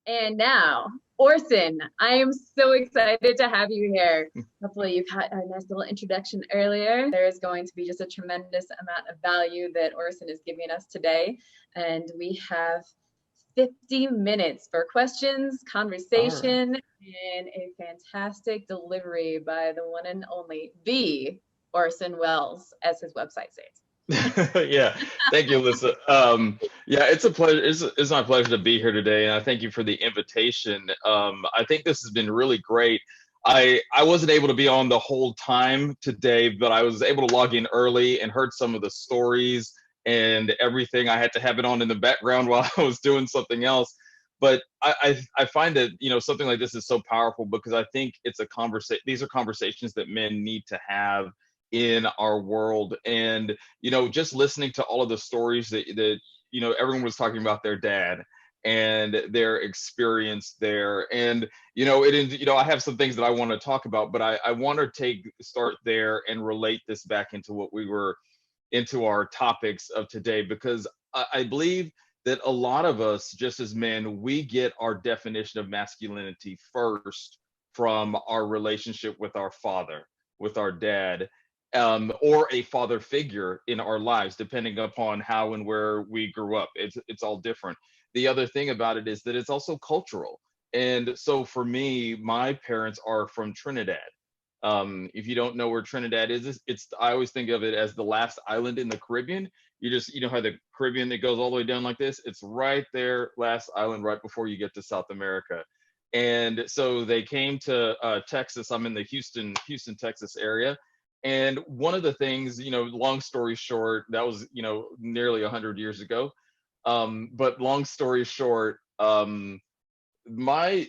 And now, Orson, I am so excited to have you here. Hopefully, you've had a nice little introduction earlier. There is going to be just a tremendous amount of value that Orson is giving us today. And we have 50 minutes for questions, All right. conversation, and a fantastic delivery by the one and only the Orson Wells, as his website says. Yeah, thank you, Alyssa. Yeah, it's a pleasure. It's my pleasure to be here today, and I thank you for the invitation. I think this has been really great. I wasn't able to be on the whole time today, but I was able to log in early and heard some of the stories and everything. I had to have it on in the background while I was doing something else. But I find that something like this is so powerful because I think it's a conversation. These are conversations that men need to have in our world, and just listening to all of the stories that everyone was talking about their dad and their experience there. And I have some things that I want to talk about, but I want to start there and relate this back into what we were into our topics of today, because I believe that a lot of us, just as men, we get our definition of masculinity first from our relationship with our father, with our dad, or a father figure in our lives, depending upon how and where we grew up. It's all different. The other thing about it is that it's also cultural. And so for me, my parents are from Trinidad. If you don't know where Trinidad is, it's I always think of it as the last island in the Caribbean. You know how the Caribbean, it goes all the way down like this. It's right there, last island, right before you get to South America. And so they came to Texas. I'm in the Houston, Texas area. And one of the things, long story short, that was nearly 100 years ago. But long story short, my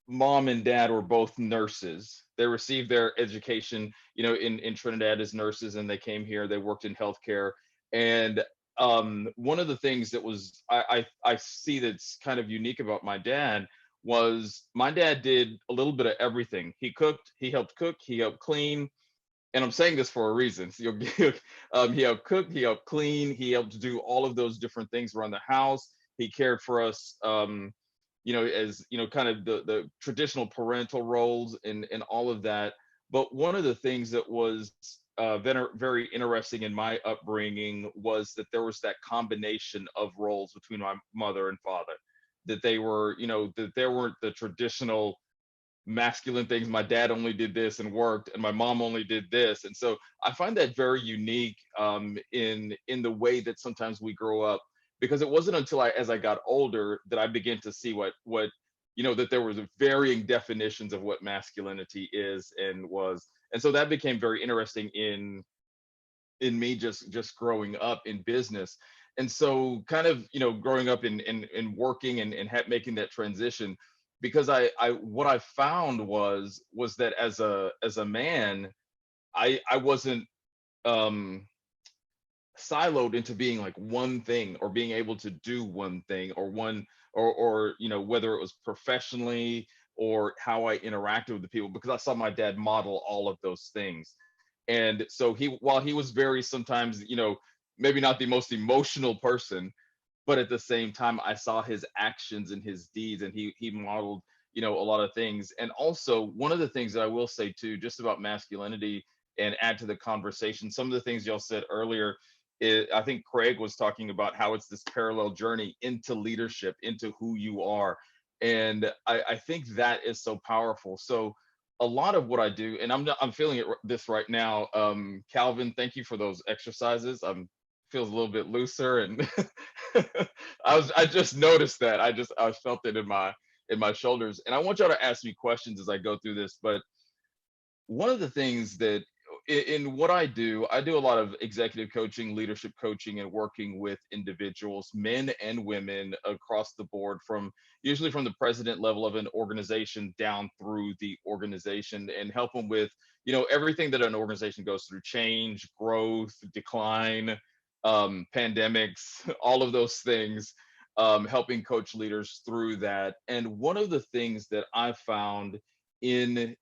mom and dad were both nurses. They received their education, in Trinidad as nurses, and they came here. They worked in healthcare. And one of the things that was I see that's kind of unique about my dad was my dad did a little bit of everything. He cooked, he helped cook, he helped clean, and I'm saying this for a reason. So he helped cook, he helped clean, he helped do all of those different things around the house. He cared for us, as kind of the traditional parental roles and all of that. But one of the things that was very interesting in my upbringing was that there was that combination of roles between my mother and father. That they were, that there weren't the traditional masculine things. My dad only did this and worked, and my mom only did this. And so I find that very unique, in the way that sometimes we grow up, because it wasn't until as I got older that I began to see what that there was varying definitions of what masculinity is and was. And so that became very interesting in me just growing up in business. And so kind of growing up in working and making that transition, because I what I found was that as a man, I wasn't um siloed into being like one thing, or being able to do one thing, or one, or whether it was professionally or how I interacted with the people, because I saw my dad model all of those things. And so while he was very sometimes, maybe not the most emotional person, but at the same time I saw his actions and his deeds, and he modeled a lot of things. And also, one of the things that I will say too, just about masculinity, and add to the conversation, some of the things y'all said earlier, I think Craig was talking about how it's this parallel journey into leadership, into who you are. And I think that is so powerful. So a lot of what I do, and I'm feeling this right now. Calvin, thank you for those exercises. Feels a little bit looser, and I just noticed that. I felt it in my shoulders. And I want y'all to ask me questions as I go through this. But one of the things that in what I do a lot of executive coaching, leadership coaching, and working with individuals, men and women across the board, usually from the president level of an organization down through the organization, and help them with everything that an organization goes through: change, growth, decline, pandemics, all of those things, helping coach leaders through that. And one of the things that I found in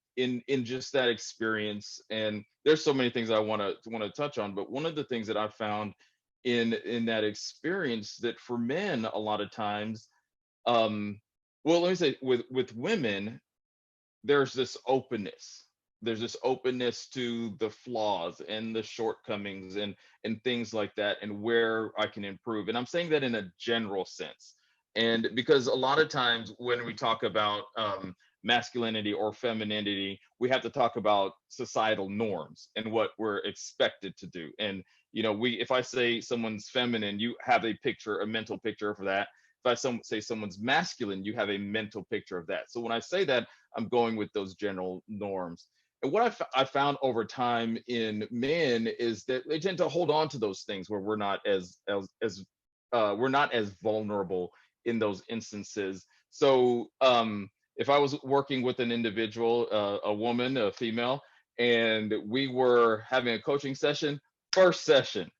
just that experience, and there's so many things I want to touch on, but one of the things that I found in that experience, that for men a lot of times, um Well, let me say with women, there's this openness. There's this openness to the flaws and the shortcomings and things like that, and where I can improve. And I'm saying that in a general sense. And because a lot of times when we talk about masculinity or femininity, we have to talk about societal norms and what we're expected to do. And if I say someone's feminine, you have a picture, a mental picture for that. If say someone's masculine, you have a mental picture of that. So when I say that, I'm going with those general norms. And what I found over time in men is that they tend to hold on to those things where we're not we're not as vulnerable in those instances. So if I was working with an individual, a woman, a female, and we were having a coaching session, first session,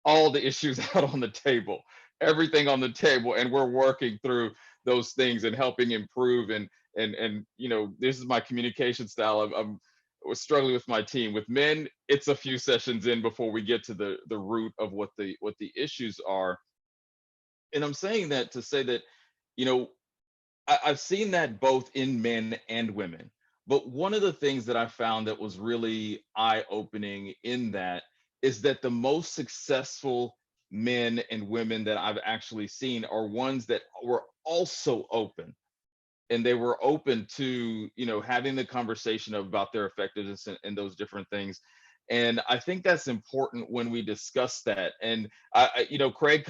all the issues out on the table, everything on the table, and we're working through those things and helping improve. And this is my communication style. I'm was struggling with my team. With men, it's a few sessions in before we get to the root of what the issues are. And I'm saying that to say that, I've seen that both in men and women. But one of the things that I found that was really eye-opening in that is that the most successful men and women that I've actually seen are ones that were also open, and they were open to having the conversation about their effectiveness and those different things. And I think that's important when we discuss that. And Craig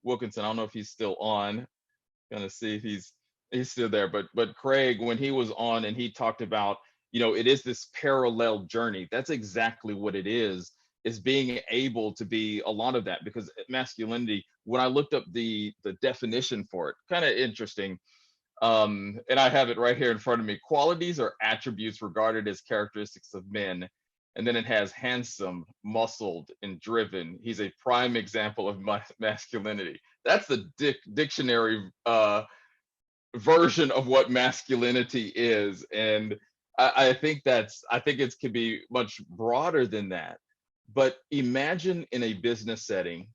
Wilkinson, I don't know if he's still on, gonna see if he's still there, but Craig, when he was on and he talked about it is this parallel journey. That's exactly what it is being able to be a lot of that. Because masculinity, when I looked up the definition for it, kind of interesting, and I have it right here in front of me. Qualities or attributes regarded as characteristics of men. And then it has handsome, muscled, and driven. He's a prime example of masculinity. That's the dictionary version of what masculinity is. And I think it could be much broader than that. But imagine in a business setting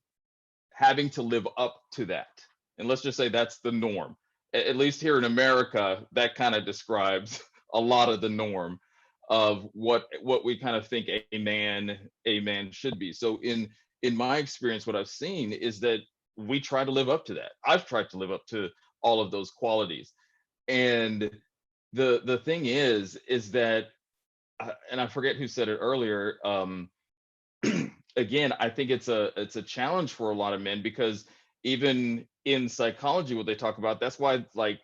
having to live up to that. And let's just say that's the norm. At least here in America, that kind of describes a lot of the norm of what we kind of think a man should be. So in my experience, what I've seen is that we try to live up to that. I've tried to live up to all of those qualities. And the thing is that, and I forget who said it earlier, again, I think it's a challenge for a lot of men, because even in psychology, what they talk about, that's why like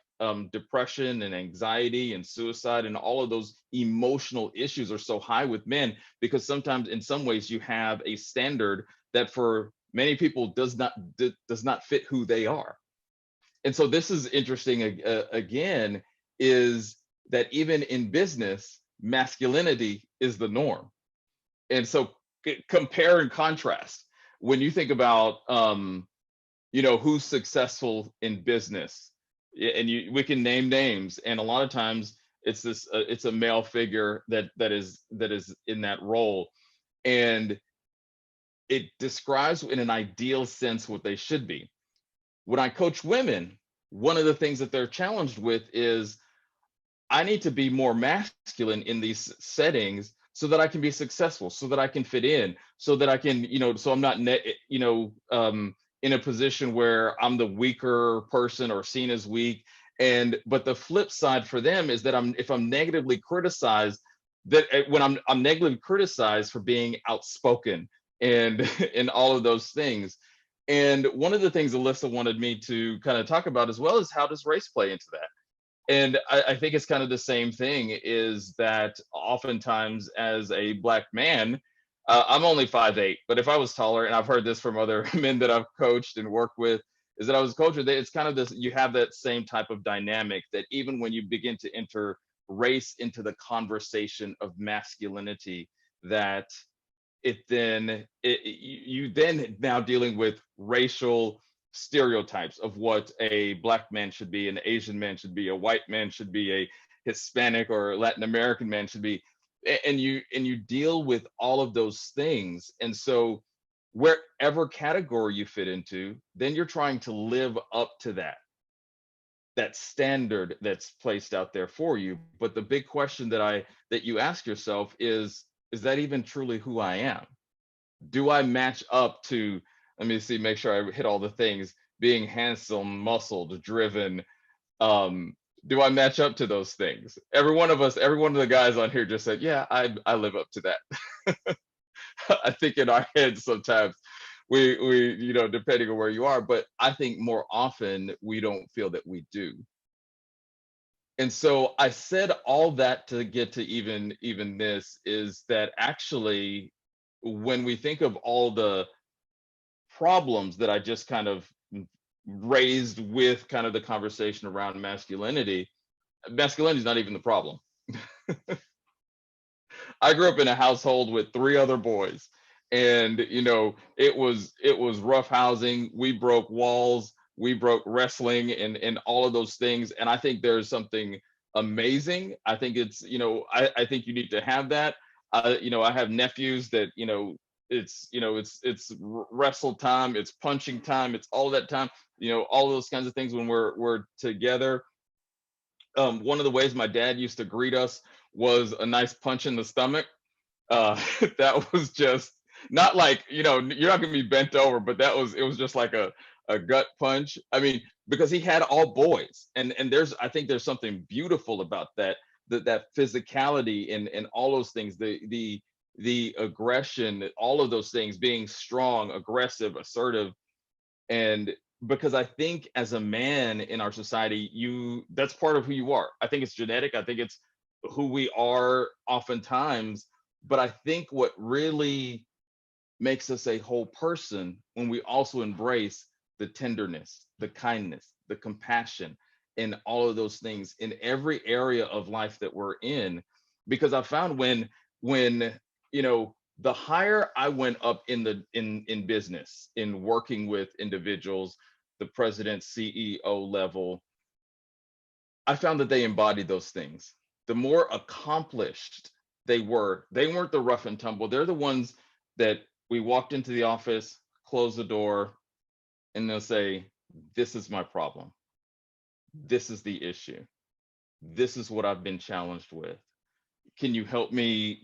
depression and anxiety and suicide and all of those emotional issues are so high with men, because sometimes in some ways you have a standard that for many people does not fit who they are. And so this is interesting again, is that even in business, masculinity is the norm. And so compare and contrast when you think about who's successful in business, and we can name names, and a lot of times it's a male figure that is in that role, and it describes in an ideal sense what they should be. When I coach women, one of the things that they're challenged with is, I need to be more masculine in these settings so that I can be successful, so that I can fit in, so that I can, so I'm not, in a position where I'm the weaker person or seen as weak. But the flip side for them is that if I'm negatively criticized, that when I'm negatively criticized for being outspoken and and all of those things. And one of the things Alyssa wanted me to kind of talk about as well is, how does race play into that? And I think it's kind of the same thing, is that oftentimes as a Black man, I'm only 5'8", but if I was taller, and I've heard this from other men that I've coached and worked with, is that I was a coach, it's kind of this, you have that same type of dynamic, that even when you begin to enter race into the conversation of masculinity, that you then now dealing with racial stereotypes of what a Black man should be, an Asian man should be, a white man should be, a Hispanic or Latin American man should be, and you deal with all of those things. And so wherever category you fit into, then you're trying to live up to that that standard that's placed out there for you. But the big question that you ask yourself is that even truly who I am? Do I match up to, let me see, make sure I hit all the things, being handsome, muscled, driven. Do I match up to those things? Every one of us, every one of the guys on here just said, yeah, I live up to that. I think in our heads sometimes we, depending on where you are, but I think more often we don't feel that we do. And so I said all that to get to even this is that actually when we think of all the problems that I just kind of raised with kind of the conversation around masculinity is not even the problem. I grew up in a household with three other boys, and it was rough housing. We broke walls, we broke wrestling, and all of those things. And I think there's something amazing. I think it's I think you need to have that. I have nephews that it's wrestle time, it's punching time, it's all that time. All those kinds of things when we're together. One of the ways my dad used to greet us was a nice punch in the stomach. That was just not like, you're not gonna be bent over, but it was just like a gut punch. I mean, because he had all boys, and I think there's something beautiful about that physicality and all those things, the aggression, all of those things, being strong, aggressive, assertive. And because I think as a man in our society, that's part of who you are. I think it's genetic. I think it's who we are oftentimes. But I think what really makes us a whole person when we also embrace the tenderness, the kindness, the compassion, and all of those things in every area of life that we're in. Because I found when the higher I went up in business, in working with individuals, the president, CEO level, I found that they embodied those things. The more accomplished they weren't the rough and tumble. They're the ones that we walked into the office, close the door, and they'll say, this is my problem. This is the issue. This is what I've been challenged with. Can you help me,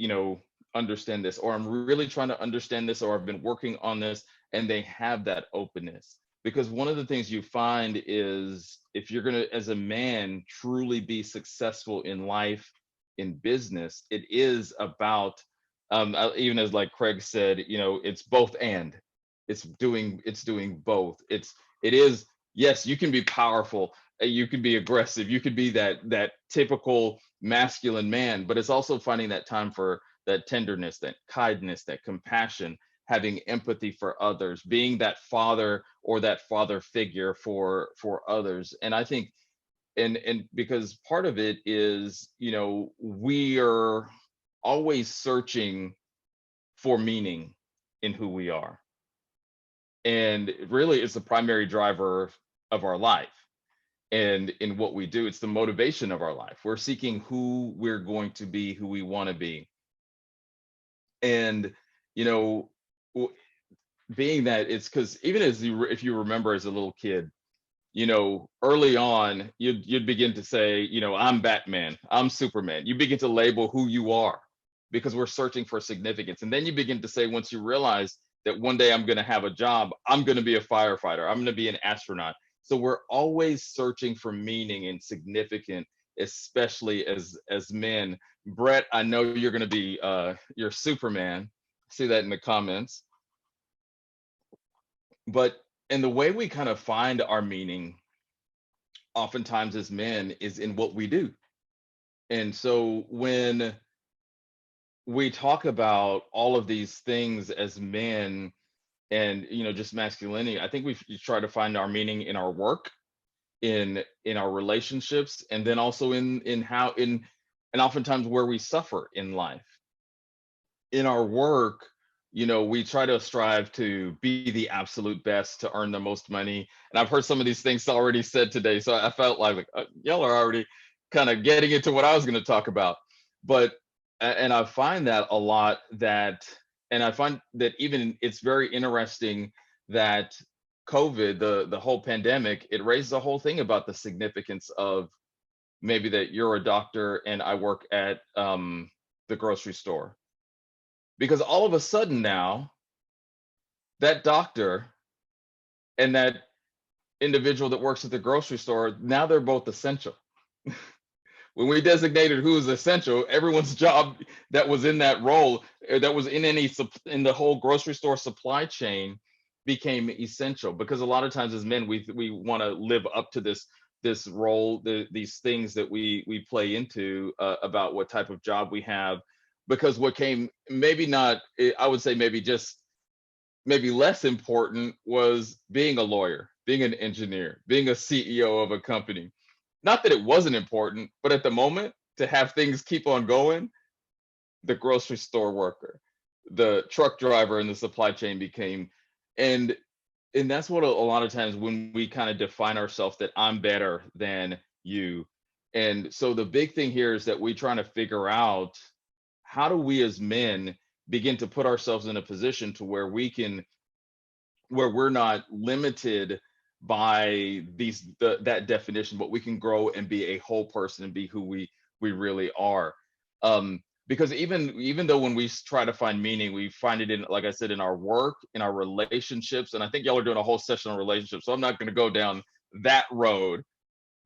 understand this? Or I'm really trying to understand this, or I've been working on this. And they have that openness. Because one of the things you find is if you're going to, as a man, truly be successful in life, in business, it is about, even as like Craig said, it's both and. It's doing both. It is, yes, you can be powerful, you can be aggressive, you could be that typical masculine man, but it's also finding that time for that tenderness, that kindness, that compassion, having empathy for others, being that father or that father figure for others. And I think, and because part of it is, we are always searching for meaning in who we are. And really it's the primary driver of our life. And in what we do, it's the motivation of our life. We're seeking who we're going to be, who we want to be. And, being that, it's because even if you remember as a little kid, early on, you'd begin to say, I'm Batman, I'm Superman. You begin to label who you are because we're searching for significance. And then you begin to say, once you realize that one day I'm going to have a job, I'm going to be a firefighter, I'm going to be an astronaut. So we're always searching for meaning and significance, especially as men. Brett, I know you're going to be your Superman. See that in the comments. But and the way we kind of find our meaning oftentimes as men is in what we do. And so when we talk about all of these things as men and just masculinity, I think we try to find our meaning in our work, in our relationships, and then also in how and oftentimes where we suffer in life. In our work, we try to strive to be the absolute best to earn the most money. And I've heard some of these things already said today, so I felt like y'all are already kind of getting into what I was going to talk about. But and I find that a lot, and I find that even it's very interesting that COVID, the whole pandemic, it raised the whole thing about the significance of maybe that you're a doctor and I work at the grocery store. Because all of a sudden now, that doctor and that individual that works at the grocery store, now they're both essential. When we designated who is essential, everyone's job that was in that role, that was in in the whole grocery store supply chain, became essential. Because a lot of times as men, we want to live up to this role, these things that we play into, about what type of job we have. Because what came, maybe not, I would say maybe just maybe less important, was being a lawyer, being an engineer, being a CEO of a company. Not that it wasn't important, but at the moment, to have things keep on going, the grocery store worker, the truck driver in the supply chain became, and and that's what a lot of times when we kind of define ourselves, that I'm better than you. And so the big thing here is that we trying to figure out, how do we as men begin to put ourselves in a position to where we can, where we're not limited by that definition, but we can grow and be a whole person and be who we really are. Because even though when we try to find meaning, we find it in, like I said, in our work, in our relationships. And I think y'all are doing a whole session on relationships, so I'm not going to go down that road.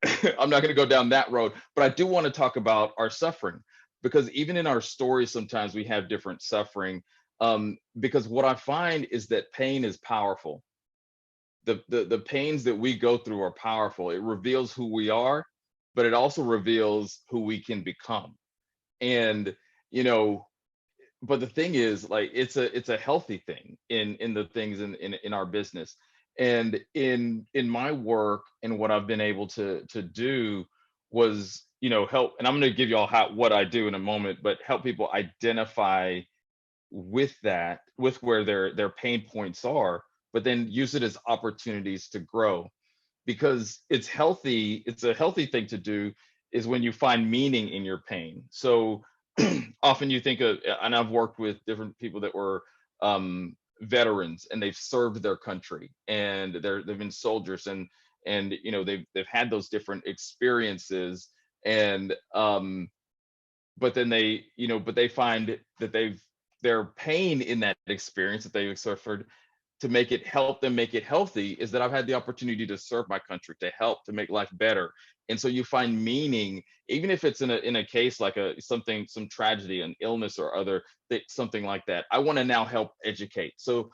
I'm not going to go down that road, but I do want to talk about our suffering, because even in our stories, sometimes we have different suffering. Because what I find is that pain is powerful. The pains that we go through are powerful. It reveals who we are, but it also reveals who we can become. And you know, but the thing is, like, it's a healthy thing in the things in our business, and in my work, and what I've been able to do was, help. And I'm going to give you all what I do in a moment, but help people identify with that, with where their pain points are, but then use it as opportunities to grow. Because it's a healthy thing to do, is when you find meaning in your pain. So often you think of, and I've worked with different people that were veterans, and they've served their country, and they've been soldiers, and they've had those different experiences. And but then they find that their pain in that experience that they've suffered, to help them make it healthy, is that I've had the opportunity to serve my country, to help, to make life better. And so you find meaning, even if it's in a case like some tragedy, an illness or something like that. I want to now help educate. So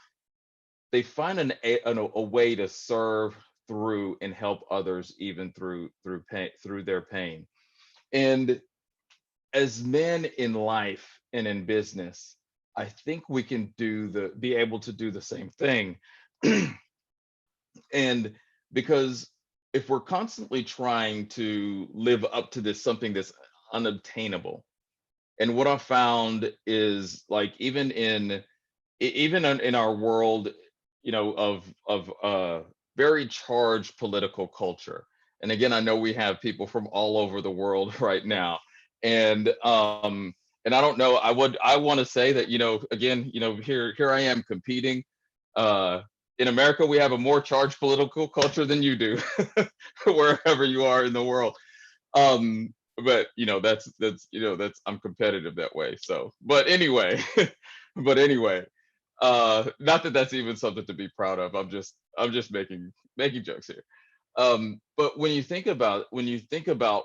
they find a way to serve through and help others, even through pain, through their pain. And as men in life and in business, I think we can be able to do the same thing. And because if we're constantly trying to live up to something that's unobtainable, and what I found is, like, even in our world, of very charged political culture. And again, I know we have people from all over the world right now, and I don't know. I want to say that, again, here I am competing. In America, we have a more charged political culture than you do, wherever you are in the world. But that's I'm competitive that way. So, but anyway, not that that's even something to be proud of. I'm just making jokes here. But when you think about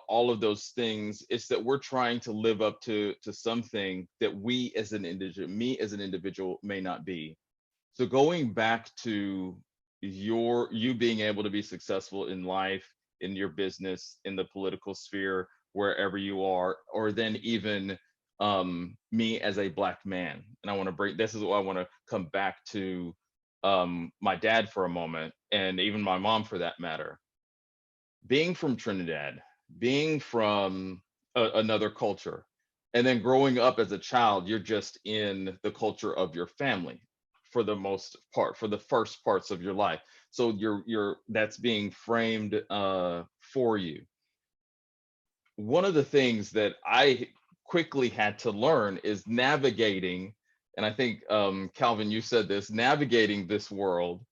all of those things, it's that we're trying to live up to something that me as an individual may not be. So going back to you being able to be successful in life, in your business, in the political sphere, wherever you are, or then even me as a Black man. And this is what I want to come back to, my dad for a moment, and even my mom for that matter. Being from Trinidad, being from another culture, and then growing up as a child, you're just in the culture of your family for the most part, for the first parts of your life. So that's being framed for you. One of the things that I quickly had to learn is navigating, and I think, Calvin, you said this, navigating this world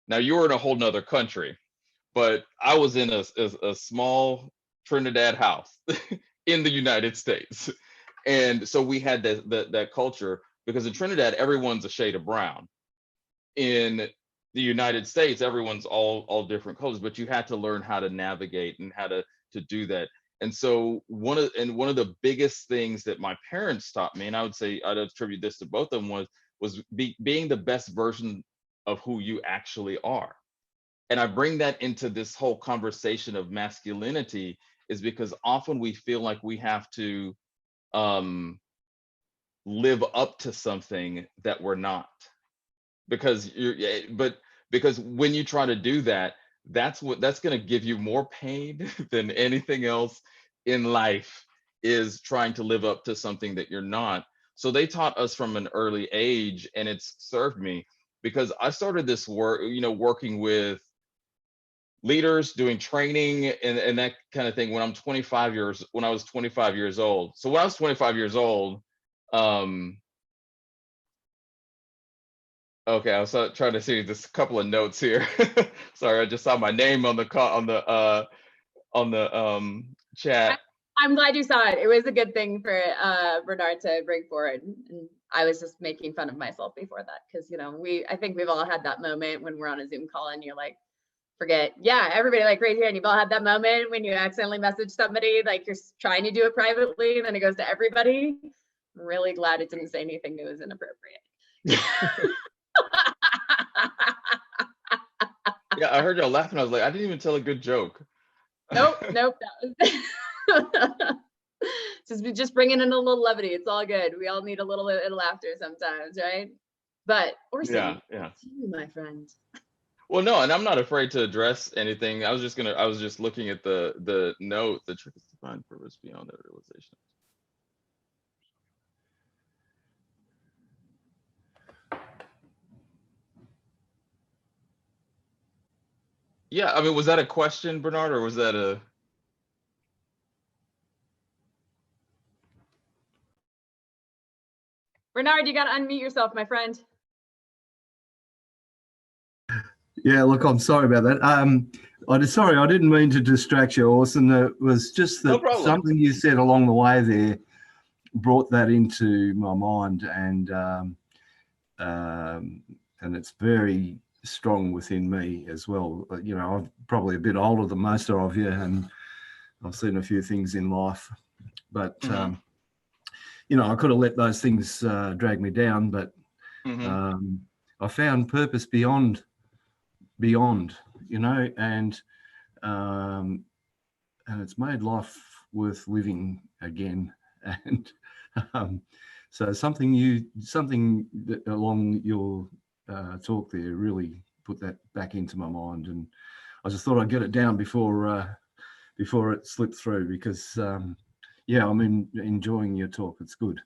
Now you were in a whole nother country, but I was in a small Trinidad house in the United States. And so we had that culture, because in Trinidad, everyone's a shade of brown. In the United States, everyone's all different colors, but you had to learn how to navigate and how to do that. And so one of the biggest things that my parents taught me, and I would say I'd attribute this to both of them, was being the best version of who you actually are. And I bring that into this whole conversation of masculinity, is because often we feel like we have to um, live up to something that we're not, because because when you try to do that, that's going to give you more pain than anything else in life, is trying to live up to something that you're not. So they taught us from an early age, and it's served me, because I started this work, working with leaders, doing training and that kind of thing when I was 25 years old. So when I was 25 years old, okay, I was trying to see this couple of notes here. Sorry, I just saw my name on the chat. I'm glad you saw it. It was a good thing for Bernard to bring forward. And I was just making fun of myself before that, because I think we've all had that moment when we're on a Zoom call and you're like, forget. Yeah, everybody like raise your hand. You've all had that moment when you accidentally message somebody, like you're trying to do it privately, and then it goes to everybody. I'm really glad it didn't say anything that was inappropriate. Yeah, I heard y'all laughing. I was like, I didn't even tell a good joke. Nope. That was just bringing in a little levity. It's all good. We all need a little bit of laughter sometimes, right? But Orson, yeah, my friend. Well, no, and I'm not afraid to address anything. I was just looking at the note. The trick is to find purpose beyond that realization. Yeah, I mean, was that a question, Bernard, or was that a? Bernard, you got to unmute yourself, my friend. Yeah, look, I'm sorry about that. Sorry, I didn't mean to distract you, Orson. It was just that something you said along the way there brought that into my mind, and it's very strong within me as well. I'm probably a bit older than most of you, and I've seen a few things in life, but I could have let those things drag me down, but I found purpose beyond, and it's made life worth living again. And so something that along your talk there really put that back into my mind, and I just thought I'd get it down before it slipped through, because I'm enjoying your talk. It's good.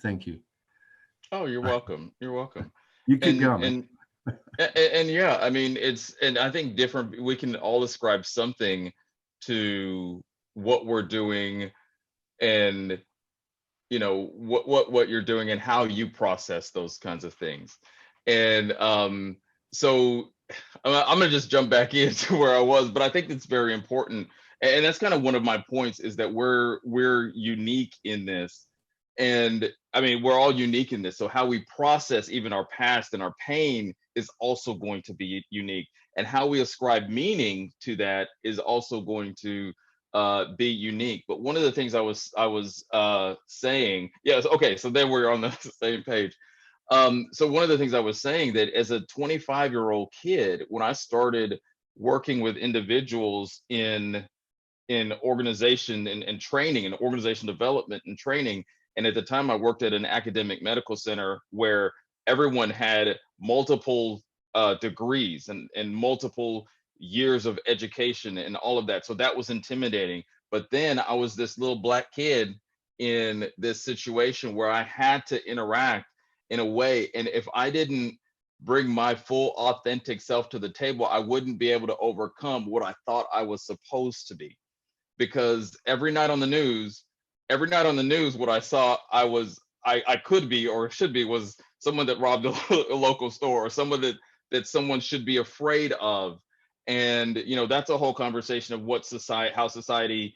Thank you. Oh, you're welcome. You're welcome. You keep going. And yeah, I mean, and I think we can all ascribe something to what we're doing, and what you're doing and how you process those kinds of things. And so I'm gonna just jump back into where I was, but I think it's very important, and that's kind of one of my points, is that we're unique in this. And I mean, we're all unique in this. So how we process even our past and our pain is also going to be unique. And how we ascribe meaning to that is also going to be unique. But one of the things I was saying, yes, okay, so then we're on the same page. So one of the things I was saying, that as a 25-year-old kid, when I started working with individuals in organization and training and organization development and training, and at the time I worked at an academic medical center where everyone had multiple degrees and multiple years of education and all of that. So that was intimidating. But then I was this little black kid in this situation where I had to interact in a way. And if I didn't bring my full authentic self to the table, I wouldn't be able to overcome what I thought I was supposed to be. Because every night on the news, what I saw I could be or should be was someone that robbed a local store, or someone that that someone should be afraid of. And that's a whole conversation of what society, how society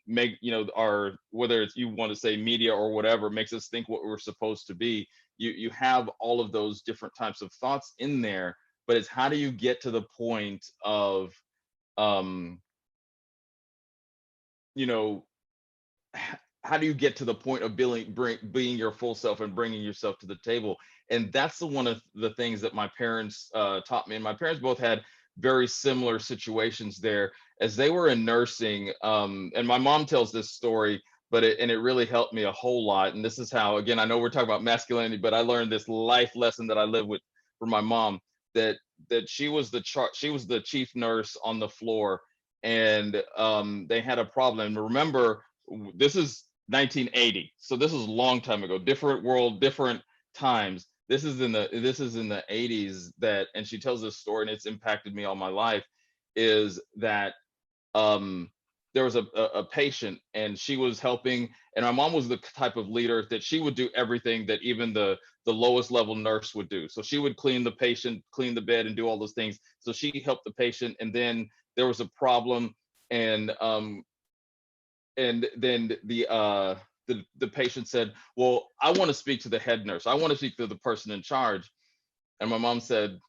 make, our, whether it's, you want to say media or whatever, makes us think what we're supposed to be. You have all of those different types of thoughts in there, but it's how do you get to the point of you know how do you get to the point of being your full self and bringing yourself to the table? And that's the one of the things that my parents taught me. And my parents both had very similar situations there as they were in nursing. And my mom tells this story, but it really helped me a whole lot. And this is how, again, I know we're talking about masculinity, but I learned this life lesson that I live with from my mom, that she was the chief nurse on the floor, and they had a problem. Remember, this is 1980, so this is a long time ago, different world, different times. This is in the 80s, that, and she tells this story, and it's impacted me all my life, is that there was a patient, and she was helping, and my mom was the type of leader that she would do everything that even the lowest level nurse would do. So she would clean the patient, clean the bed, and do all those things. So she helped the patient, and then there was a problem, and then the patient said, well, I want to speak to the head nurse. I want to speak to the person in charge. And my mom said,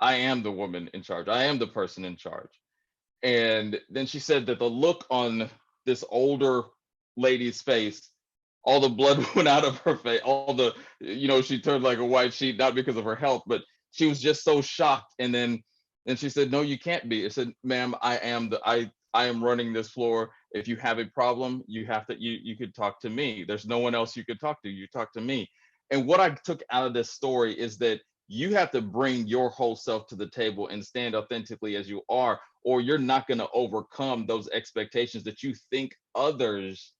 I am the woman in charge. I am the person in charge. And then she said that the look on this older lady's face, all the blood went out of her face, all the, she turned like a white sheet, not because of her health, but she was just so shocked. And then she said, no, you can't be. I said, ma'am, I am running this floor. If you have a problem, you could talk to me. There's no one else you could talk to. You talk to me. And what I took out of this story is that you have to bring your whole self to the table and stand authentically as you are, or you're not going to overcome those expectations that you think others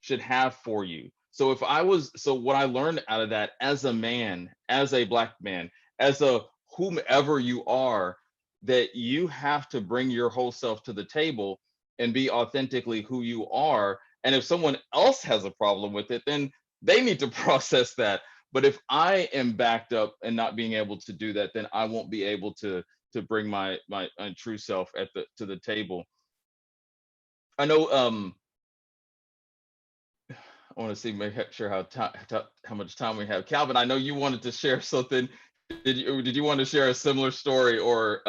should have for you. So what I learned out of that, as a man, as a Black man, as a whomever you are, that you have to bring your whole self to the table and be authentically who you are. And if someone else has a problem with it, then they need to process that. But if I am backed up and not being able to do that, then I won't be able to bring my true self to the table. I know I want to see, make sure how much time we have. Calvin, I know you wanted to share something. Did you want to share a similar story, or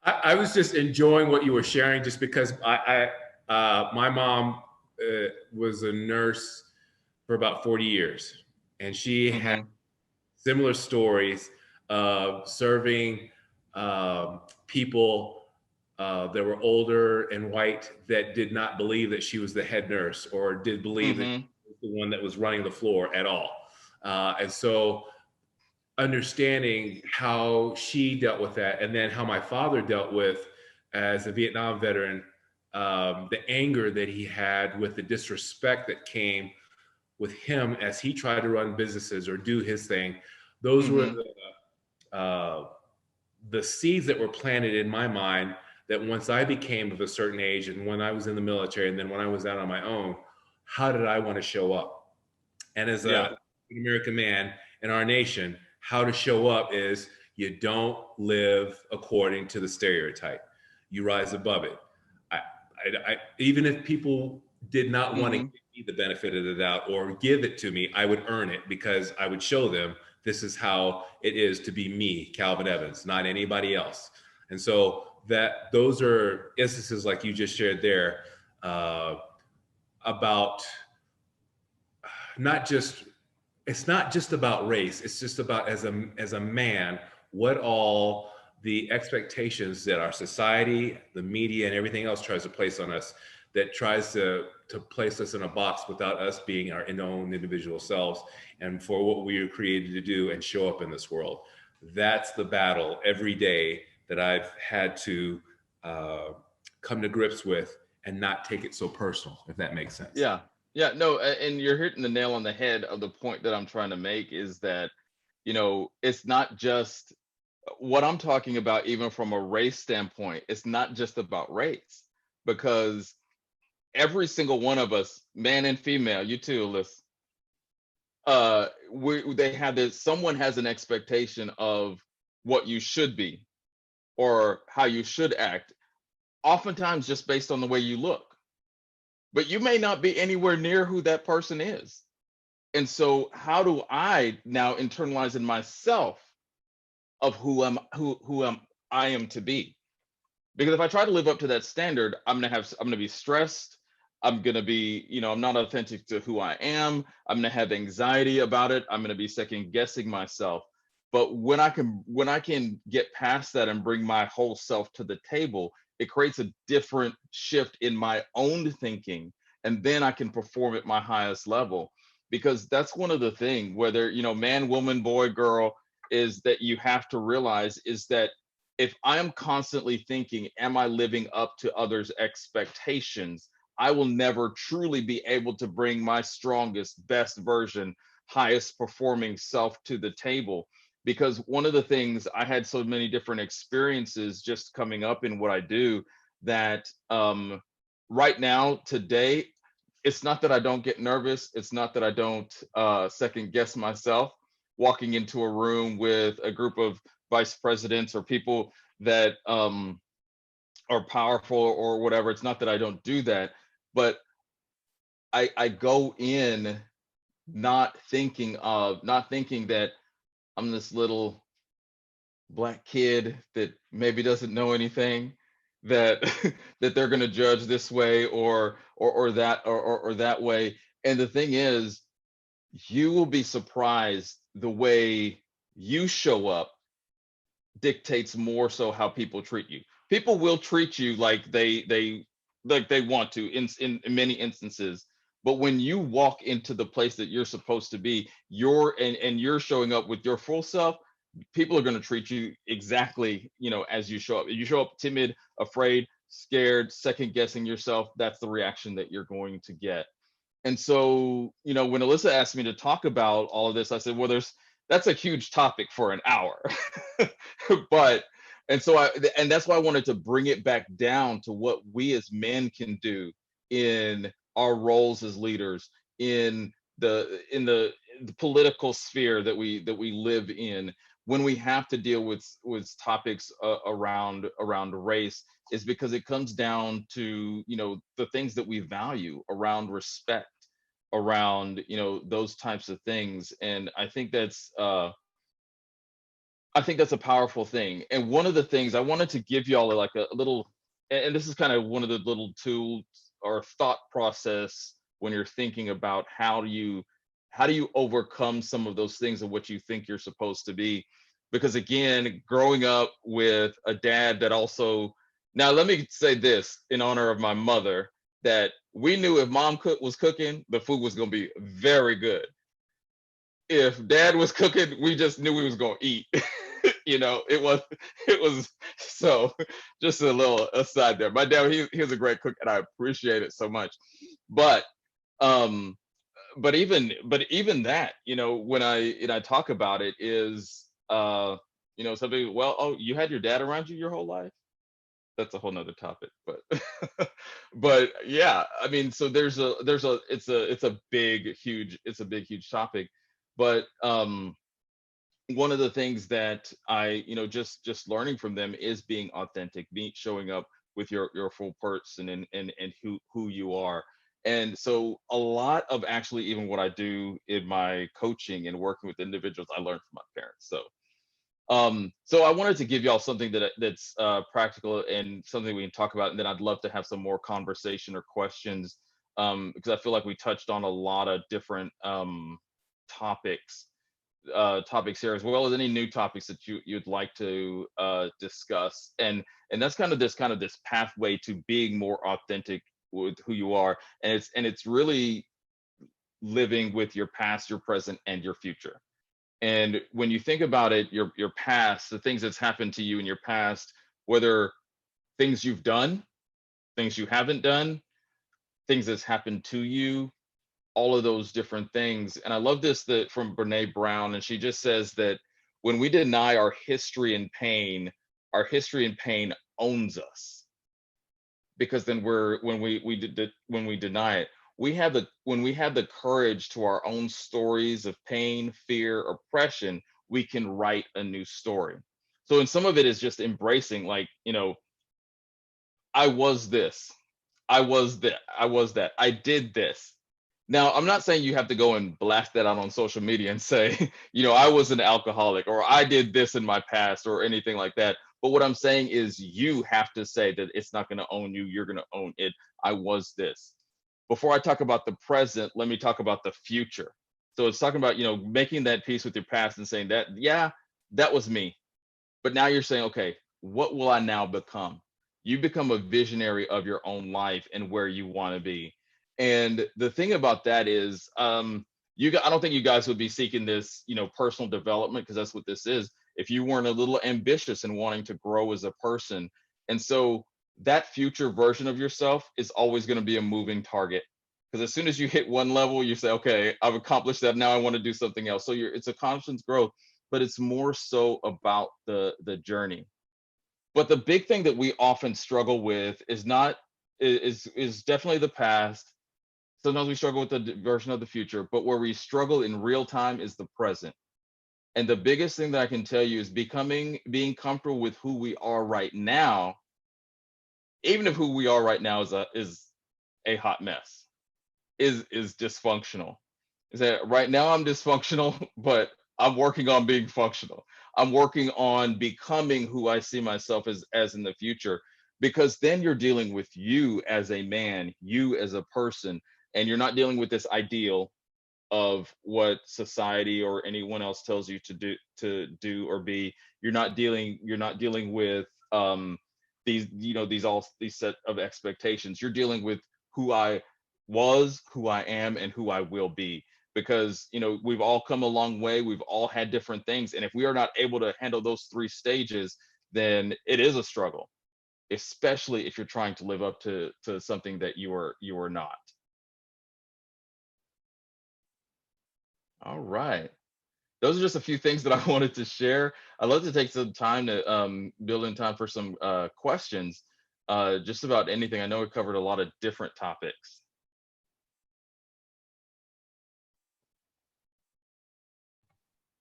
I was just enjoying what you were sharing, just because my mom was a nurse for about 40 years, and she had similar stories of serving people that were older and white that did not believe that she was the head nurse, or did believe that she was the one that was running the floor at all. And so understanding how she dealt with that, and then how my father dealt with, as a Vietnam veteran, the anger that he had with the disrespect that came with him as he tried to run businesses or do his thing. Those were the seeds that were planted in my mind, that once I became of a certain age, and when I was in the military, and then when I was out on my own, how did I want to show up? And as an American man in our nation, how to show up is, you don't live according to the stereotype. You rise above it. I even if people did not want to give me the benefit of the doubt or give it to me, I would earn it, because I would show them this is how it is to be me, Calvin Evans, not anybody else. And so those are instances like you just shared there, about it's not just about race. It's just about, as a man, what all the expectations that our society, the media, and everything else tries to place on us, that tries to place us in a box without us being our own individual selves, and for what we are created to do and show up in this world. That's the battle every day that I've had to come to grips with, and not take it so personal, if that makes sense. Yeah, no, and you're hitting the nail on the head of the point that I'm trying to make, is that, it's not just what I'm talking about, even from a race standpoint. It's not just about race, because every single one of us, man and female, you too, Alyssa, they have this, someone has an expectation of what you should be or how you should act, oftentimes just based on the way you look. But you may not be anywhere near who that person is. And so how do I now internalize in myself of I am to be? Because if I try to live up to that standard, I'm gonna be stressed. I'm gonna be, I'm not authentic to who I am. I'm gonna have anxiety about it. I'm gonna be second guessing myself. But when I can get past that and bring my whole self to the table, it creates a different shift in my own thinking, and then I can perform at my highest level. Because that's one of the things, whether man, woman, boy, girl, is that you have to realize is that if I'm constantly thinking, am I living up to others' expectations, I will never truly be able to bring my strongest, best version, highest performing self to the table. Because one of the things, I had so many different experiences just coming up in what I do that right now, today, it's not that I don't get nervous. It's not that I don't second guess myself walking into a room with a group of vice presidents or people that are powerful or whatever. It's not that I don't do that, but I go in not thinking that I'm this little Black kid that maybe doesn't know anything, that that they're going to judge this way or that way. And the thing is, you will be surprised the way you show up dictates more so how people treat you. People will treat you like they want to in many instances, but when you walk into the place that you're supposed to be, you're showing up with your full self, people are going to treat you exactly as you show up. If you show up timid, afraid, scared, second guessing yourself, that's the reaction that you're going to get. And so, when Alyssa asked me to talk about all of this, I said, well, that's a huge topic for an hour. But, and that's why I wanted to bring it back down to what we as men can do in our roles as leaders, in the political sphere that we live in, when we have to deal with topics around race, is because it comes down to the things that we value around respect, around those types of things. And I think that's a powerful thing. And one of the things I wanted to give y'all like a little, and this is kind of one of the little tools or thought process when you're thinking about how do you overcome some of those things of what you think you're supposed to be. Because again, growing up with a dad that also, now let me say this in honor of my mother, that we knew if mom was cooking, the food was going to be very good. If dad was cooking, we just knew we was going to eat. It was so, just a little aside there. My dad, he was a great cook and I appreciate it so much. But even that, when I talk about it is, somebody, well, oh, you had your dad around you your whole life? That's a whole nother topic, but but yeah, I mean, so it's a big huge topic. But one of the things that I just learning from them is being authentic, showing up with your full person and who you are. And so a lot of actually even what I do in my coaching and working with individuals, I learned from my parents. So I wanted to give y'all something that's practical and something we can talk about, and then I'd love to have some more conversation or questions, because I feel like we touched on a lot of different topics here, as well as any new topics that you'd like to discuss. And that's kind of this pathway to being more authentic with who you are, and it's really living with your past, your present, and your future. And when you think about it, your past, the things that's happened to you in your past, whether things you've done, things you haven't done, things that's happened to you, all of those different things. And I love this from Brene Brown, and she just says that when we deny our history and pain owns us. Because then when we deny it, when we have the courage to our own stories of pain, fear, oppression, we can write a new story. So, and some of it is just embracing, like, I was this, I was that, I was that, I did this. Now, I'm not saying you have to go and blast that out on social media and say, I was an alcoholic or I did this in my past or anything like that. But what I'm saying is you have to say that it's not going to own you. You're going to own it. I was this. Before I talk about the present, let me talk about the future. So it's talking about, making that peace with your past and saying that, yeah, that was me. But now you're saying, okay, what will I now become? You become a visionary of your own life and where you want to be. And the thing about that is, I don't think you guys would be seeking this, personal development, because that's what this is, if you weren't a little ambitious and wanting to grow as a person. And so that future version of yourself is always going to be a moving target. Because as soon as you hit one level, you say, okay, I've accomplished that. Now I want to do something else. So it's a constant growth, but it's more so about the journey. But the big thing that we often struggle with is definitely the past. Sometimes we struggle with the version of the future, but where we struggle in real time is the present. And the biggest thing that I can tell you is being comfortable with who we are right now, even if who we are right now is a hot mess, is dysfunctional. Is that right now I'm dysfunctional, but I'm working on being functional. I'm working on becoming who I see myself as in the future, because then you're dealing with you as a man, you as a person, and you're not dealing with this ideal of what society or anyone else tells you to do or be. You're not dealing with these set of expectations. You're dealing with who I was, who I am, and who I will be. Because we've all come a long way. We've all had different things, and if we are not able to handle those three stages, then it is a struggle, especially if you're trying to live up to something that you are not. All right. Those are just a few things that I wanted to share. I'd love to take some time to build in time for some questions, just about anything. I know we covered a lot of different topics.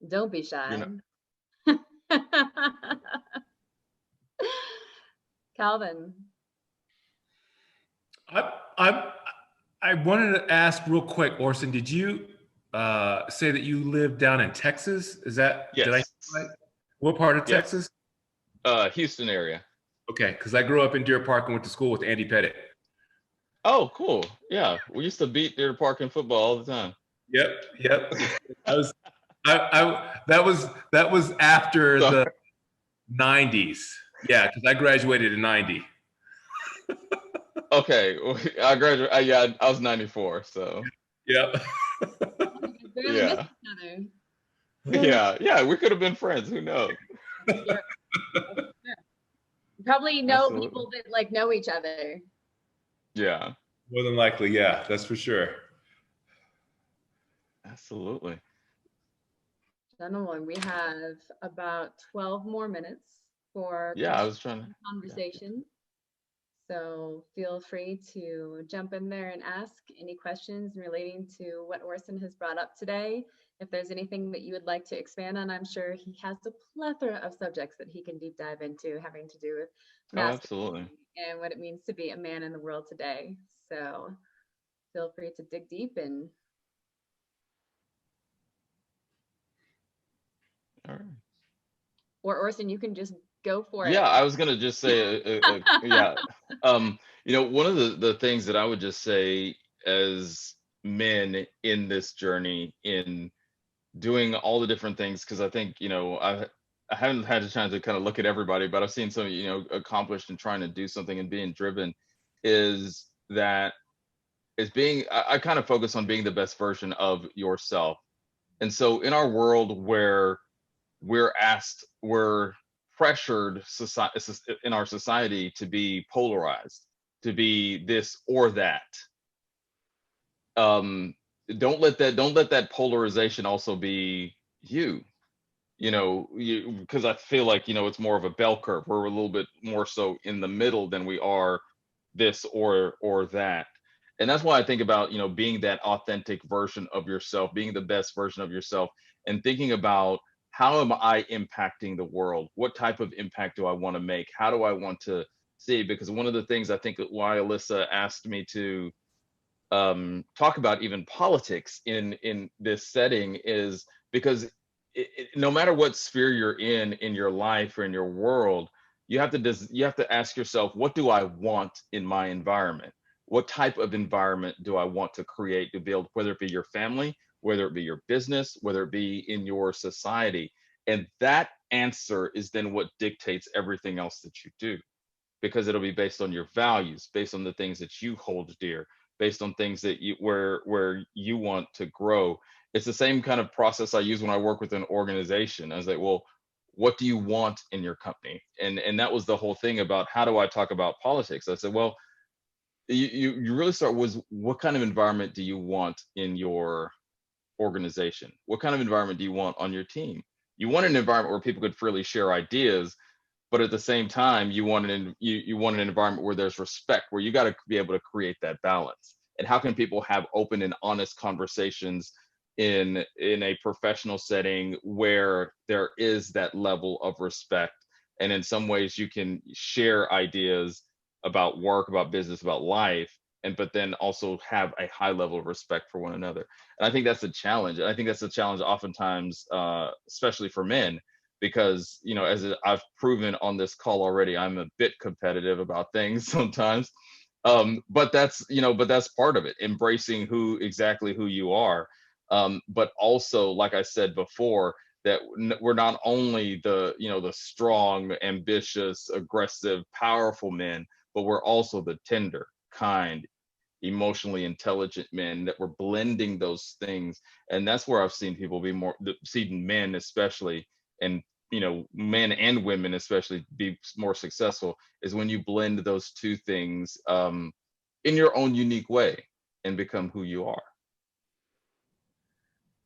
Don't be shy. Calvin. I wanted to ask real quick, Orson, did you say that you live down in Texas? Is that, yes. Did I right? What part of Texas? Houston area. Okay, because I grew up in Deer Park and went to school with Andy Pettit. Oh, cool. Yeah, we used to beat Deer Park in football all the time. Yep. That was after the 90s. Yeah, because I graduated in 90. Okay, I graduated. Yeah, I was 94. So. Yep. Yeah. We could have been friends. Who knows? Sure. Probably know people that know each other. Yeah. More than likely, yeah, that's for sure. Absolutely. Gentlemen, we have about 12 more minutes for I was trying to conversation. So feel free to jump in there and ask any questions relating to what Orson has brought up today. If there's anything that you would like to expand on, I'm sure he has a plethora of subjects that he can deep dive into having to do with masculinity and what it means to be a man in the world today. So feel free to dig deep and. All right. Or Orson, you can just go for it. Yeah, I was gonna just say, yeah. One of the things that I would just say as men in this journey, in doing all the different things, because I think I haven't had a chance to kind of look at everybody, but I've seen some accomplished and trying to do something and being driven, is being. I kind of focus on being the best version of yourself. And so in our world where we're pressured in our society to be polarized, to be this or that. Don't let that polarization also be you. Because I feel like it's more of a bell curve. We're a little bit more so in the middle than we are this or that. And that's why I think about, you know, being that authentic version of yourself, being the best version of yourself, and thinking about, how am I impacting the world? What type of impact do I want to make? How do I want to see? Because one of the things I think why Alyssa asked me to talk about even politics in this setting is because no matter what sphere you're in your life or in your world, you have to ask yourself, what do I want in my environment? What type of environment do I want to create to build, whether it be your family, whether it be your business, whether it be in your society? And that answer is then what dictates everything else that you do, because it'll be based on your values, based on the things that you hold dear, based on things that you where you want to grow. It's the same kind of process I use when I work with an organization. I was like, well, what do you want in your company? And that was the whole thing about, how do I talk about politics? I said, well, you really start with, what kind of environment do you want in your organization? What kind of environment do you want on your team? You want an environment where people could freely share ideas, but at the same time, you want an environment where there's respect, where you got to be able to create that balance. And how can people have open and honest conversations in a professional setting where there is that level of respect? And in some ways, you can share ideas about work, about business, about life, but then also have a high level of respect for one another. And I think that's a challenge. And I think that's a challenge oftentimes, especially for men, because, you know, as I've proven on this call already, I'm a bit competitive about things sometimes. But that's part of it, embracing exactly who you are. But also, like I said before, that we're not only the strong, ambitious, aggressive, powerful men, but we're also the tender, kind, emotionally intelligent men, that we're blending those things. And that's where I've seen people seen men especially, and men and women especially, be more successful, is when you blend those two things in your own unique way and become who you are.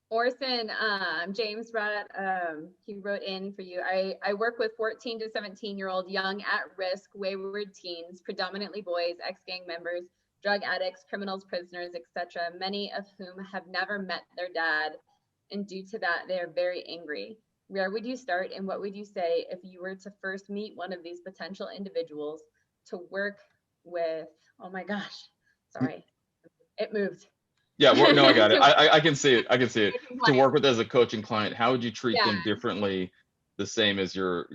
Orson, James he wrote in for you. I work with 14 to 17-year-old young, at-risk, wayward teens, predominantly boys, ex-gang members, drug addicts, criminals, prisoners, etc., many of whom have never met their dad, and due to that, they are very angry. Where would you start, and what would you say if you were to first meet one of these potential individuals to work with? Oh my gosh, sorry, it moved. Yeah, no, I got it. I can see it. I can see it. To work with as a coaching client, how would you treat them differently, the same as your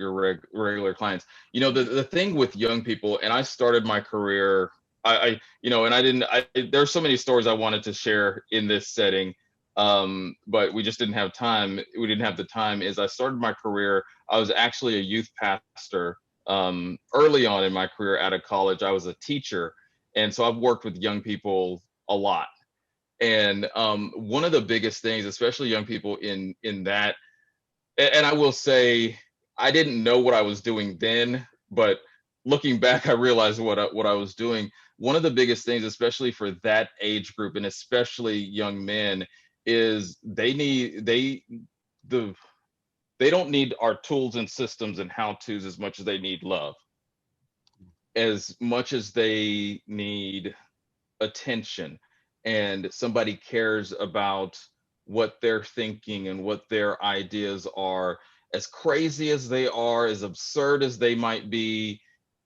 regular clients? The thing with young people, and I started my career, there's so many stories I wanted to share in this setting, but we just didn't have time. We didn't have the time. As I started my career, I was actually a youth pastor. Early on in my career out of college, I was a teacher. And so I've worked with young people a lot. And one of the biggest things, especially young people in that, and I will say, I didn't know what I was doing then, but looking back, I realized what I was doing. One of the biggest things, especially for that age group, and especially young men, is they don't need our tools and systems and how-tos as much as they need love, as much as they need attention, and somebody cares about what they're thinking and what their ideas are. As crazy as they are, as absurd as they might be,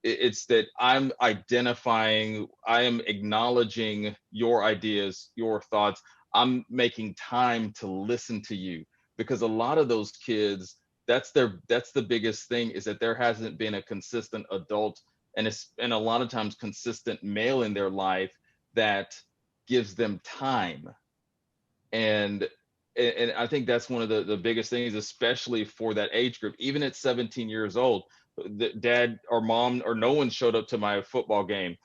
it's that I'm identifying, I am acknowledging your ideas, your thoughts. I'm making time to listen to you, because a lot of those kids, that's the biggest thing, is that there hasn't been a consistent adult and a lot of times consistent male in their life that gives them time. And I think that's one of the biggest things, especially for that age group. Even at 17 years old, dad or mom or no one showed up to my football game.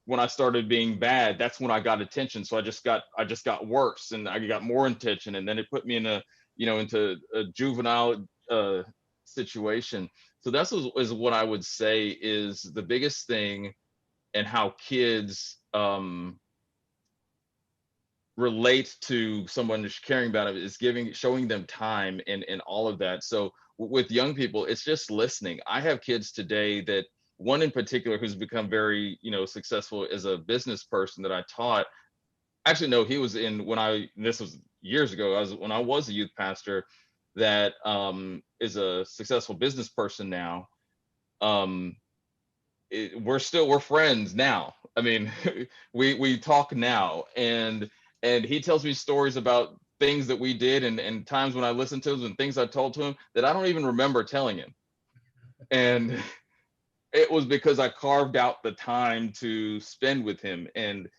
When I started being bad, that's when I got attention. So I just got worse, and I got more attention, and then it put me in into a juvenile situation. So that's is what I would say is the biggest thing, and how kids relate to someone who's caring about it, is showing them time and all of that. So with young people, it's just listening. I have kids today that one in particular who's become very, successful as a business person that I taught. Actually, no, he was in this was years ago. When I was a youth pastor, that is a successful business person now. We're friends now. I mean, we talk now, and he tells me stories about things that we did and times when I listened to him and things I told to him that I don't even remember telling him. And it was because I carved out the time to spend with him and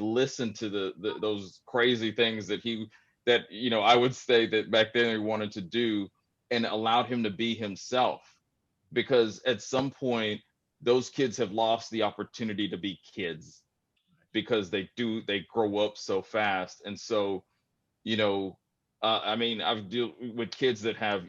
listen to those crazy things that I would say that back then he wanted to do, and allowed him to be himself. Because at some point, those kids have lost the opportunity to be kids because they grow up so fast. And so, I mean, I've dealt with kids that have,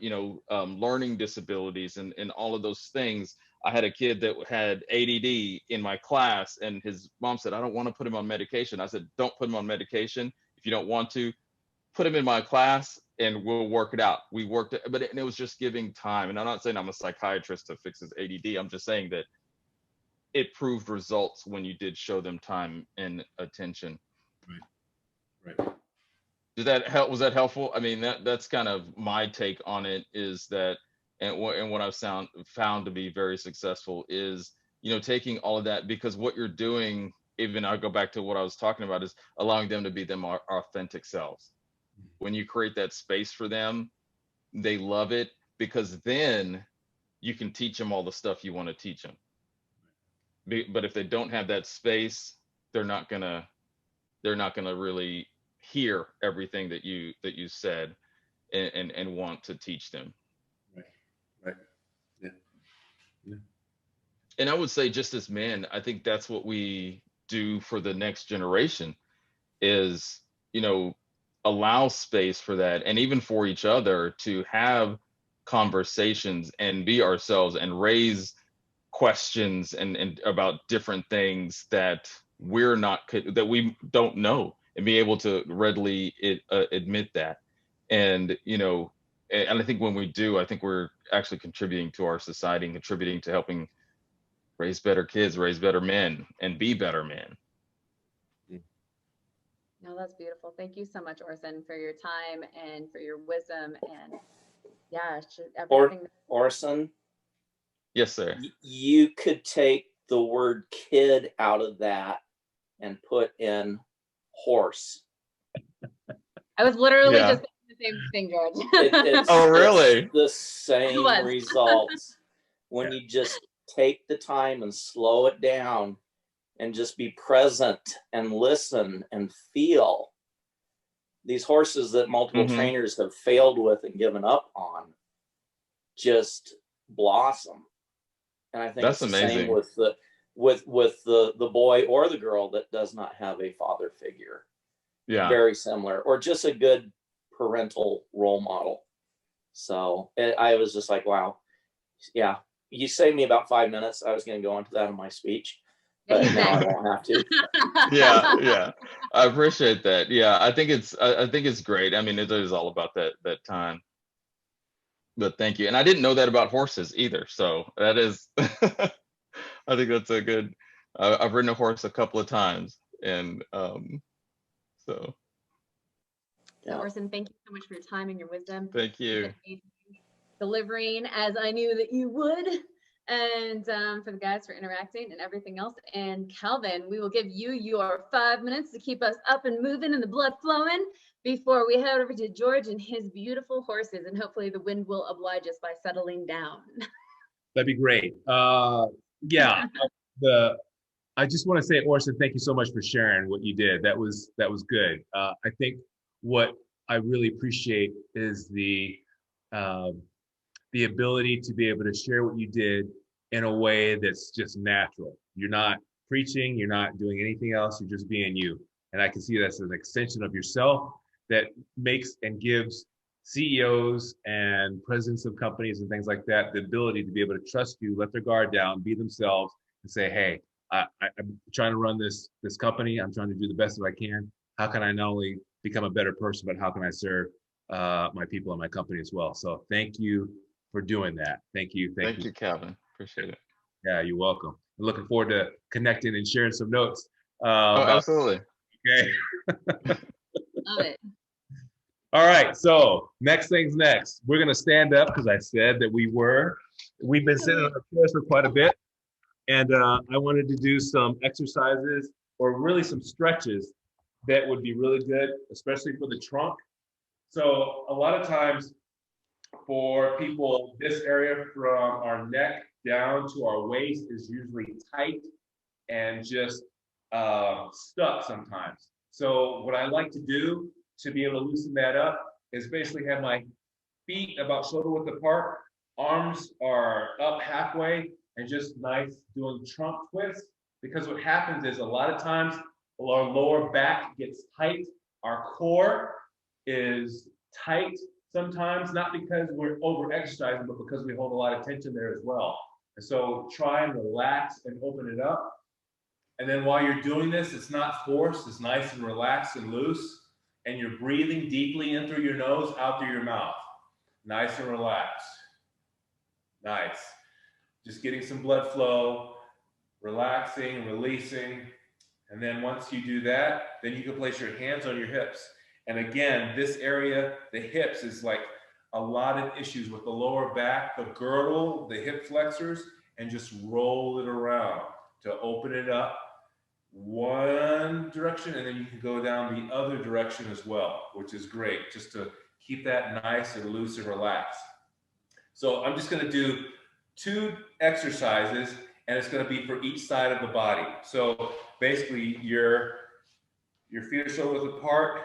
learning disabilities and all of those things. I had a kid that had ADD in my class, and his mom said, I don't want to put him on medication. I said, don't put him on medication. If you don't want to, put him in my class and we'll work it out. We worked it, but it was just giving time. And I'm not saying I'm a psychiatrist to fix his ADD. I'm just saying that it proved results when you did show them time and attention. Right. Did that help? Was that helpful? I mean, that's kind of my take on it, is that, and what I've found to be very successful is, taking all of that, because what you're doing, even I'll go back to what I was talking about, is allowing them to be them authentic selves. When you create that space for them, they love it, because then you can teach them all the stuff you want to teach them. But if they don't have that space, they're not gonna really hear everything that you said and want to teach them. Right. Yeah. And I would say, just as men, I think that's what we do for the next generation, is, allow space for that, and even for each other to have conversations and be ourselves and raise questions and about different things that we don't know, and be able to readily admit that. And and I think when we do, I think we're actually contributing to our society, and contributing to helping raise better kids, raise better men, and be better men. No, that's beautiful. Thank you so much, Orson, for your time and for your wisdom, and everything. Orson? Yes, sir. You could take the word kid out of that and put in horse. I was literally just saying the same thing, George. Oh, really? It's the same results when you just take the time and slow it down and just be present and listen and feel. These horses that multiple trainers have failed with and given up on just blossom. And I think that's it's the amazing. Same with the boy or the girl that does not have a father figure. Yeah. Very similar, or just a good parental role model. So I was just like, wow. Yeah. You saved me about 5 minutes. I was going to go into that in my speech, but now I won't have to. Yeah. I appreciate that. Yeah. I think it's great. I mean, it is all about that time. But thank you. And I didn't know that about horses either. So that is, I think that's a good, I've ridden a horse a couple of times. And so. Yeah. Orson, thank you so much for your time and your wisdom. Thank you. Delivering as I knew that you would. And for the guys for interacting and everything else. And Calvin, we will give you your 5 minutes to keep us up and moving and the blood flowing before we head over to George and his beautiful horses. And hopefully the wind will oblige us by settling down. That'd be great. Yeah. I just want to say, Orson, thank you so much for sharing what you did. That was good. I think what I really appreciate is the ability to be able to share what you did in a way that's just natural. You're not preaching, you're not doing anything else, you're just being you. And I can see that's an extension of yourself that makes and gives CEOs and presidents of companies and things like that the ability to be able to trust you, let their guard down, be themselves, and say, hey, I'm trying to run this company. I'm trying to do the best that I can. How can I not only become a better person, but how can I serve my people and my company as well? So thank you for doing that. Thank you. Thank you, Calvin. Appreciate it. Yeah, you're welcome. I'm looking forward to connecting and sharing some notes. Absolutely. Okay. Love it. All right. So next thing's next. We're going to stand up because I said that we've been sitting on our chairs for quite a bit. And I wanted to do some exercises or really some stretches that would be really good, especially for the trunk. So a lot of times for people, this area from our neck down to our waist is usually tight and just stuck sometimes. So what I like to do to be able to loosen that up is basically have my feet about shoulder width apart, arms are up halfway, and just nice doing trunk twists. Because what happens is a lot of times our lower back gets tight, our core is tight sometimes, not because we're over exercising, but because we hold a lot of tension there as well. And so try and relax and open it up. And then while you're doing this, it's not forced, it's nice and relaxed and loose. And you're breathing deeply in through your nose, out through your mouth. Nice and relaxed. Nice. Just getting some blood flow, relaxing, releasing. And then once you do that, then you can place your hands on your hips. And again, this area, the hips, is like a lot of issues with the lower back, the girdle, the hip flexors, and just roll it around to open it up one direction, and then you can go down the other direction as well, which is great, just to keep that nice and loose and relaxed. So I'm just going to do 2 exercises, and it's going to be for each side of the body. So basically your feet are shoulder width apart,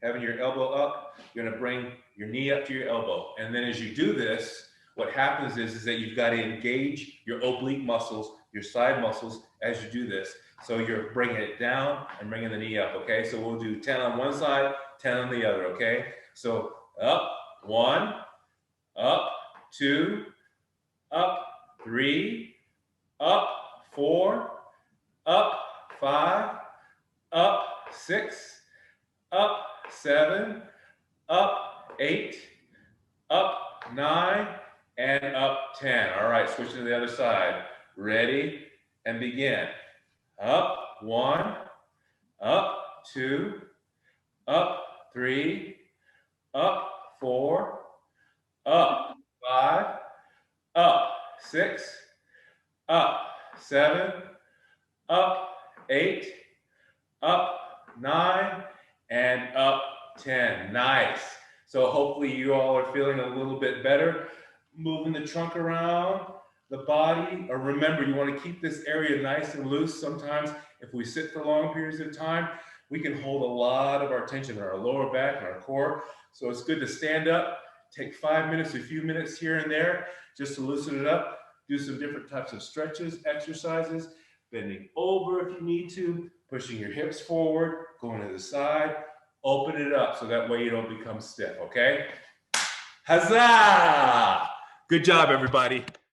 having your elbow up, you're going to bring your knee up to your elbow. And then as you do this, what happens is that you've got to engage your oblique muscles, your side muscles as you do this. So you're bringing it down and bringing the knee up, okay? So we'll do 10 on one side, 10 on the other, okay? So up, 1, up, 2, up, 3, up, 4, up, 5, up, 6, up, 7, up, 8, up, 9, and up 10. All right, switching to the other side. Ready, and begin. Up, 1, up, 2, up, 3, up, 4, up, 5, up, 6, up, 7, up, 8, up, 9, and up 10. Nice. So hopefully you all are feeling a little bit better. Moving the trunk around, the body, or remember, you want to keep this area nice and loose. Sometimes if we sit for long periods of time, we can hold a lot of our tension in our lower back and our core. So it's good to stand up, take 5 minutes, a few minutes here and there, just to loosen it up, do some different types of stretches, exercises, bending over if you need to, pushing your hips forward, going to the side, open it up so that way you don't become stiff, okay? Huzzah! Good job, everybody.